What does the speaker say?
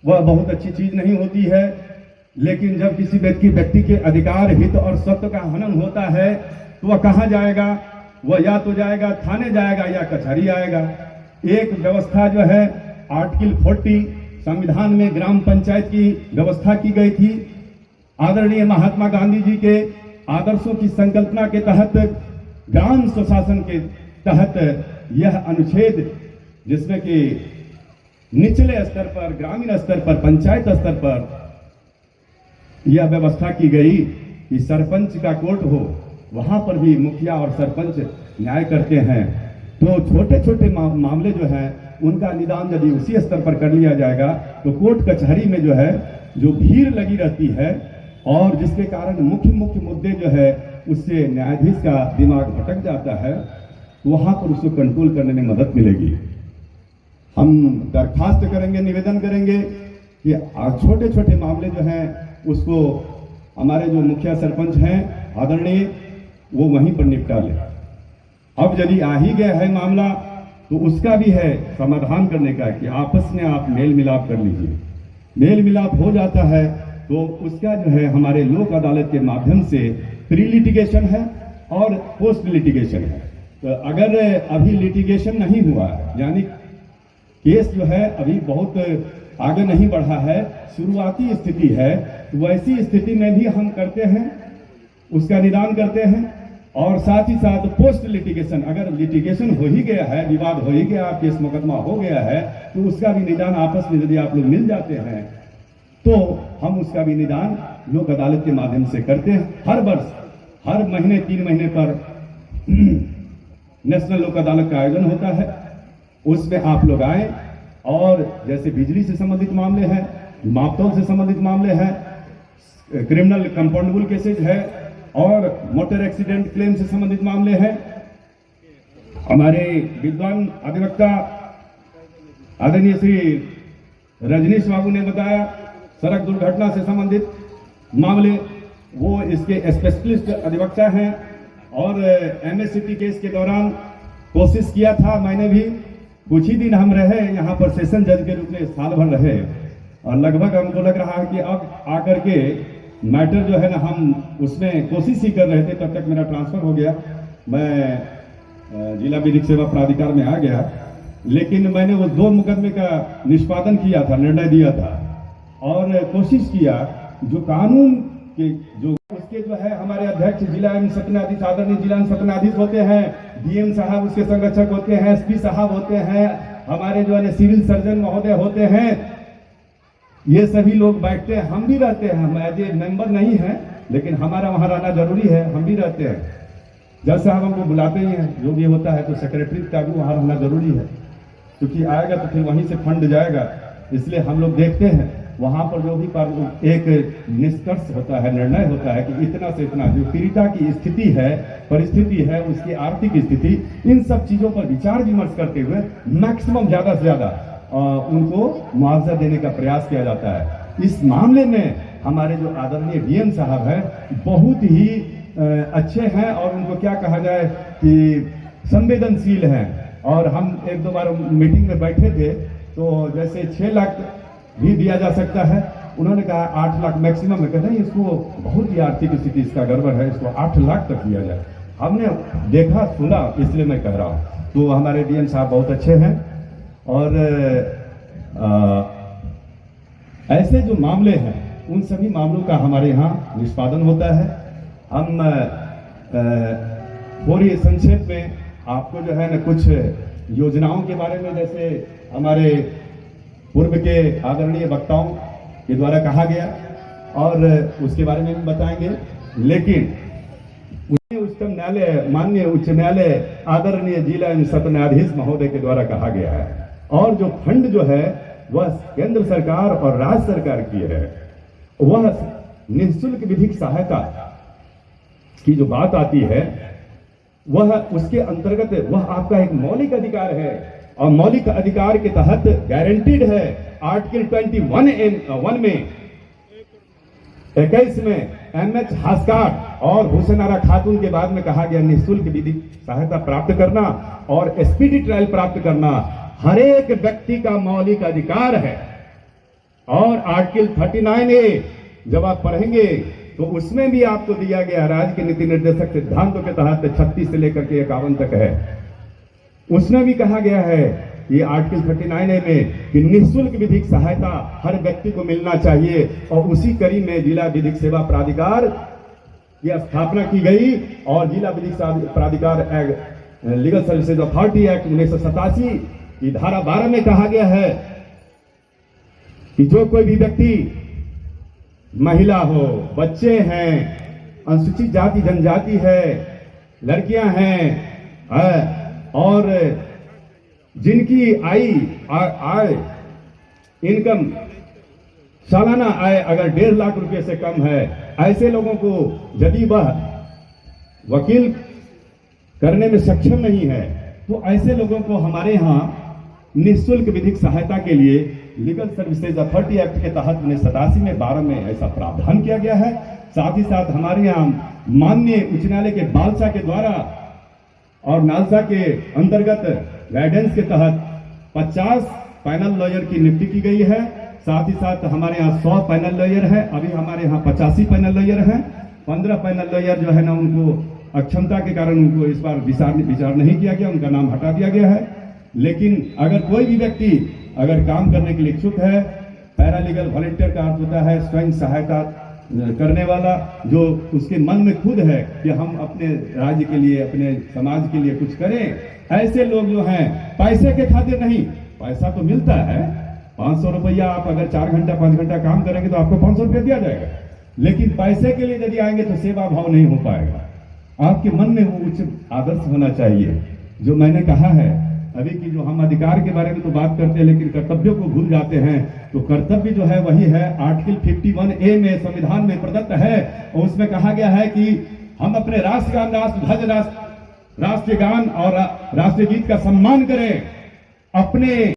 वह बहुत अच्छी चीज नहीं होती है, लेकिन जब किसी व्यक्ति के अधिकार, हित और सत्व का हनन होता है तो वह कहाँ जाएगा? वह या तो जाएगा थाने जाएगा या कचहरी आएगा। एक व्यवस्था जो है आर्टिकल 40 संविधान में ग्राम पंचायत की व्यवस्था की गई थी। आदरणीय महात्मा गांधी जी के आदर्शों की संकल्पना के तहत ग्राम स्वशासन के तहत यह अनुच्छेद, जिसमें कि निचले स्तर पर, ग्रामीण स्तर पर, पंचायत स्तर पर यह व्यवस्था की गई कि सरपंच का कोर्ट हो, वहां पर भी मुखिया और सरपंच न्याय करते हैं। तो छोटे छोटे मामले जो हैं उनका निदान यदि उसी स्तर पर कर लिया जाएगा तो कोर्ट कचहरी में जो है जो भीड़ लगी रहती है और जिसके कारण मुख्य मुद्दे जो है उससे न्यायाधीश का दिमाग भटक जाता है, वहां पर उसको कंट्रोल करने में मदद मिलेगी। हम दरखास्त करेंगे, निवेदन करेंगे कि छोटे छोटे मामले जो हैं उसको हमारे जो मुखिया सरपंच हैं आदरणीय वो वहीं पर निपटा ले। अब यदि आ ही गया है मामला तो उसका भी है समाधान करने का कि आपस में आप मेल मिलाप कर लीजिए। मेल मिलाप हो जाता है तो उसका जो है हमारे लोक अदालत के माध्यम से प्री लिटिगेशन है और पोस्ट लिटिगेशन है। तो अगर अभी लिटिगेशन नहीं हुआ यानी केस जो है अभी बहुत आगे नहीं बढ़ा है, शुरुआती स्थिति है, वैसी स्थिति में भी हम करते हैं, उसका निदान करते हैं। और साथ ही साथ पोस्ट लिटिगेशन, अगर लिटिगेशन हो ही गया है, विवाद हो ही गया, केस मुकदमा हो गया है, तो उसका भी निदान आपस में यदि आप लोग मिल जाते हैं तो हम उसका भी निदान लोक अदालत के माध्यम से करते हैं। हर वर्ष, हर महीने 3 महीने पर नेशनल लोक अदालत का आयोजन होता है, उसमें आप लोग आए और जैसे बिजली से संबंधित मामले हैं, मापतौल से संबंधित मामले हैं, क्रिमिनल कंपाउंडेबल केसेज है और मोटर एक्सीडेंट क्लेम से संबंधित मामले हैं। हमारे विद्वान अधिवक्ता आदरणीय श्री रजनीश बाबू ने बताया सड़क दुर्घटना से संबंधित मामले, वो इसके स्पेशलिस्ट अधिवक्ता हैं और एमएससीपी केस के दौरान कोशिश किया था, मैंने भी कुछ ही दिन हम रहे यहाँ पर सेशन जज के रूप में, साल भर रहे और लगभग हमको लग रहा है कि अब आकर के मैटर जो है ना हम उसमें कोशिश ही कर रहे थे, तब तक मेरा ट्रांसफर हो गया, मैं जिला विधिक सेवा प्राधिकार में आ गया। लेकिन मैंने वो 2 मुकदमे का निष्पादन किया था, निर्णय दिया था और कोशिश किया जो कानून के जो उसके जो है हमारे अध्यक्ष जिला एवं सत्र न्यायाधीश, आदरणीय जिला एवं सत्र न्यायाधीश होते हैं, डीएम साहब उसके संरक्षक होते हैं, एसपी साहब होते हैं, हमारे जो है सिविल सर्जन महोदय होते हैं, ये सभी लोग बैठते हैं, हम भी रहते हैं। हम एज ए मेंबर नहीं है लेकिन हमारा वहां रहना जरूरी है, हम भी रहते हैं। जज साहब हमको बुलाते ही हैं, जो भी होता है, तो सेक्रेटरी का भी वहां रहना जरूरी है क्योंकि आएगा तो फिर वहीं से फंड जाएगा, इसलिए हम लोग देखते हैं वहां पर जो भी एक निष्कर्ष होता है, निर्णय होता है कि इतना से इतना जो पीड़िता की स्थिति है, परिस्थिति है, उसकी आर्थिक स्थिति, इन सब चीजों पर विचार विमर्श करते हुए मैक्सिमम ज्यादा से ज्यादा उनको मुआवजा देने का प्रयास किया जाता है। इस मामले में हमारे जो आदरणीय डीएम साहब हैं बहुत ही अच्छे हैं और उनको क्या कहा जाए कि संवेदनशील हैं। और हम 1-2 बार मीटिंग में बैठे थे तो जैसे 6 लाख भी दिया जा सकता है, उन्होंने कहा 8 लाख मैक्सिमम है, कहते नहीं इसको बहुत ही आर्थिक स्थिति इसका गड़बड़ है, इसको 8 लाख तक दिया जाए। हमने देखा सुना इसलिए मैं कह रहा हूँ। तो हमारे डीएम साहब बहुत अच्छे हैं और ऐसे जो मामले हैं उन सभी मामलों का हमारे यहाँ निष्पादन होता है। हम थोड़ी संक्षेप में आपको जो है ना कुछ योजनाओं के बारे में, जैसे हमारे पूर्व के आदरणीय वक्ताओं के द्वारा कहा गया और उसके बारे में भी बताएंगे, लेकिन उच्चतम न्यायालय, माननीय उच्च न्यायालय आदरणीय जिला एवं सत्र न्यायाधीश महोदय के द्वारा कहा गया है और जो फंड जो है वह केंद्र सरकार और राज्य सरकार की है, वह निःशुल्क विधिक सहायता की जो बात आती है वह उसके अंतर्गत वह आपका एक मौलिक अधिकार है और मौलिक अधिकार के तहत गारंटीड है। आर्टिकल 21 में 21 में एमएच हास्काट और हुसैनारा खातून के बाद में कहा गया निःशुल्क विधिक सहायता प्राप्त करना और स्पीडी ट्रायल प्राप्त करना हर एक व्यक्ति का मौलिक अधिकार है। और आर्टिकल 39A जब आप पढ़ेंगे तो उसमें भी आपको दिया गया राज्य के नीति निर्देशक सिद्धांतों के तहत 36 से लेकर के 51 तक है। उसमें भी कहा गया है ये आर्टिकल 39A में कि निःशुल्क विधिक सहायता हर व्यक्ति को मिलना चाहिए और उसी कड़ी में जिला विधिक सेवा प्राधिकार की स्थापना की गई और जिला विधिक प्राधिकार act legal services authority act 1987 की धारा 12 में कहा गया है कि जो कोई भी व्यक्ति महिला हो, बच्चे हैं, अनुसूचित जाति जनजाति है, लड़कियां हैं और जिनकी आय इनकम सालाना आय अगर 1.5 लाख रुपए से कम है, ऐसे लोगों को यदि वह वकील करने में सक्षम नहीं है तो ऐसे लोगों को हमारे यहाँ निःशुल्क विधिक सहायता के लिए लीगल सर्विसेज अथॉरिटी एक्ट के तहत 1987 में 12 में ऐसा प्रावधान किया गया है। साथ ही साथ हमारे यहाँ माननीय उच्च न्यायालय के बालसा के द्वारा और नालसा के अंतर्गत गाइडेंस के तहत 50 पैनल लॉयर की नियुक्ति की गई है। साथ ही साथ हमारे यहाँ 100 पैनल लॉयर है। अभी हमारे यहाँ 85 पैनल लॉयर हैं। 15 पैनल लॉयर जो है ना उनको अक्षमता के कारण उनको इस बार विचार नहीं किया गया, उनका नाम हटा दिया गया है। लेकिन अगर कोई भी व्यक्ति अगर काम करने के लिए इच्छुक है, पैरालीगल वॉलंटियर का अर्थ होता है स्वयं सहायता करने वाला, जो उसके मन में खुद है कि हम अपने राज्य के लिए, अपने समाज के लिए कुछ करें, ऐसे लोग जो हैं पैसे के खातिर नहीं, पैसा तो मिलता है 500 रुपया, आप अगर 4 घंटा 5 घंटा काम करेंगे तो आपको 500 रुपया दिया जाएगा, लेकिन पैसे के लिए यदि आएंगे तो सेवा भाव नहीं हो पाएगा। आपके मन में वो उच्च आदर्श होना चाहिए। जो मैंने कहा है अभी की, जो हम अधिकार के बारे में तो बात करते हैं लेकिन कर्तव्यों को भूल जाते हैं, तो कर्तव्य जो है वही है आर्टिकल 51A में संविधान में प्रदत्त है और उसमें कहा गया है कि हम अपने राष्ट्रगान, राष्ट्रध्वज, राष्ट्रीय गान और राष्ट्रीय गीत का सम्मान करें, अपने